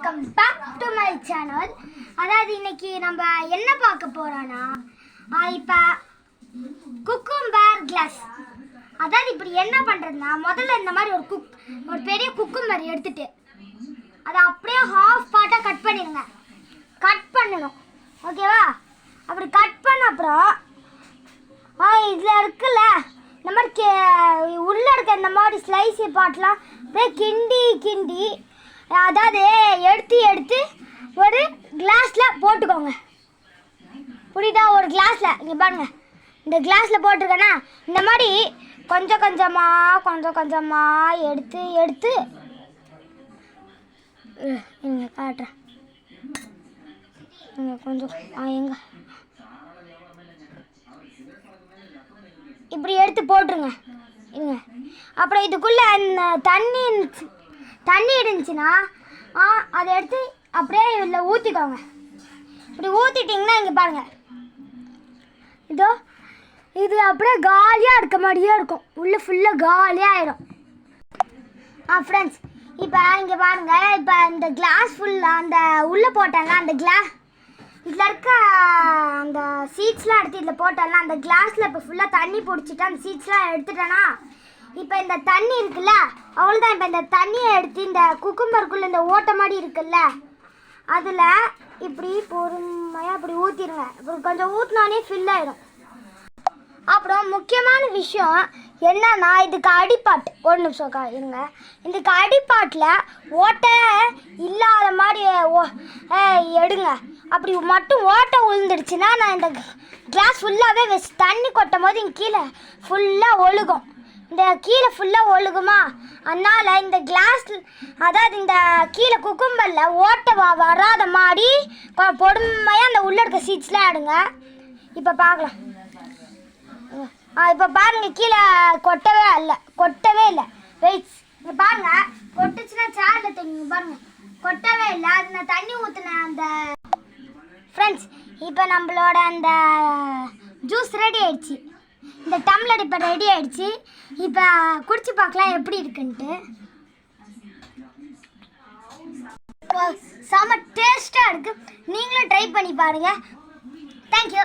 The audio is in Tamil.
Welcome back to my channel. அதாவது இன்னைக்கு நம்ம என்ன பார்க்க போறோம்னா இப்போ குக்கும்பர் கிளாஸ். அதாவது இப்படி என்ன பண்ணுறதுனா முதல்ல இந்த மாதிரி ஒரு பெரிய குக்கும்பர் எடுத்துட்டு அதை அப்படியே ஹாஃப் பார்ட்டாக கட் பண்ணிடுங்க. கட் பண்ணணும், ஓகேவா? அப்படி கட் பண்ண அப்புறம் இதில் இருக்குல்ல இந்த மாதிரி உள்ளே இருக்க இந்த மாதிரி ஸ்லைஸி பாட்டெலாம் அப்படியே கிண்டி அதாவது எடுத்து ஒரு கிளாஸில் போட்டுக்கோங்க. புரியுதா? ஒரு கிளாஸில் இங்கே பாருங்கள், இந்த கிளாஸில் போட்டிருக்கேன்னா இந்த மாதிரி கொஞ்சம் கொஞ்சமாக எடுத்து இங்கே காட்டுறேன். இங்கே கொஞ்சம் எங்கே இப்படி எடுத்து போட்டுருங்க. இருங்க, அப்புறம் இதுக்குள்ளே அந்த தண்ணி இருந்துச்சுன்னா அதை எடுத்து அப்படியே இதில் ஊற்றிக்கோங்க. இப்படி ஊற்றிட்டிங்கன்னா இங்கே பாருங்கள், இது அப்படியே காலியாக இருக்க மாதிரியே இருக்கும். உள்ளே ஃபுல்லாக காலியாக ஆயிடும். ஃப்ரெண்ட்ஸ், இப்போ இங்கே பாருங்கள், இப்போ இந்த கிளாஸ் ஃபுல்லாக அந்த உள்ளே போட்டாங்க. அந்த இதில் இருக்க அந்த சீட்ஸ்லாம் எடுத்து இதில் போட்டோம்னா அந்த கிளாஸில் இப்போ ஃபுல்லாக தண்ணி பிடிச்சிட்டு அந்த சீட்ஸ்லாம் எடுத்துட்டேன்னா இப்போ இந்த தண்ணி இருக்குல்ல, அவ்வளோதான். இப்போ இந்த தண்ணியை எடுத்து இந்த குக்கும்பருக்குள்ளே இந்த ஓட்டை மாதிரி இருக்குல்ல அதில் இப்படி பொறுமையாக இப்படி ஊற்றிடுங்க. இப்படி கொஞ்சம் ஊற்றினோடனே ஃபில் ஆகிடும். அப்புறம் முக்கியமான விஷயம் என்னன்னா, இதுக்கு அடிப்பாட்டு ஒரு நிமிஷம் இருங்க. இதுக்கு அடிப்பாட்டில் ஓட்டை இல்லாத மாதிரி எடுங்க. அப்படி மட்டும் ஓட்டை விழுந்துடுச்சுன்னா நான் இந்த கிளாஸ் ஃபுல்லாகவே வச்சு தண்ணி கொட்டும் போது இங்கே கீழே ஃபுல்லாக ஒழுகும். இந்த கீழே ஃபுல்லாக ஒழுகுமா, அதனால் இந்த கிளாஸ் அதாவது இந்த கீழே குக்கும்பரில் ஓட்டை வராத மாதிரி பொறுமையாக அந்த உள்ளே இருக்க சீட்ஸ்லாம் எடுங்க. இப்போ பார்க்கலாம். இப்போ பாருங்கள், கீழே கொட்டவே இல்லை. வெயிட்ஸ் இங்கே பாருங்கள், கொட்டுச்சுன்னா சேரில் தண்ணி பாருங்கள், கொட்டவே இல்லை. அது நான் தண்ணி ஊற்றின அந்த ஃப்ரெண்ட்ஸ். இப்போ நம்மளோட அந்த ஜூஸ் ரெடி ஆயிடுச்சு. இந்த டம்ளர் இப்போ ரெடி ஆயிடுச்சு. இப்போ குடிச்சு பார்க்கலாம் எப்படி இருக்குன்ட்டு. செம்ம டேஸ்ட்டாக இருக்குது. நீங்களும் ட்ரை பண்ணி பாருங்கள். தேங்க்யூ.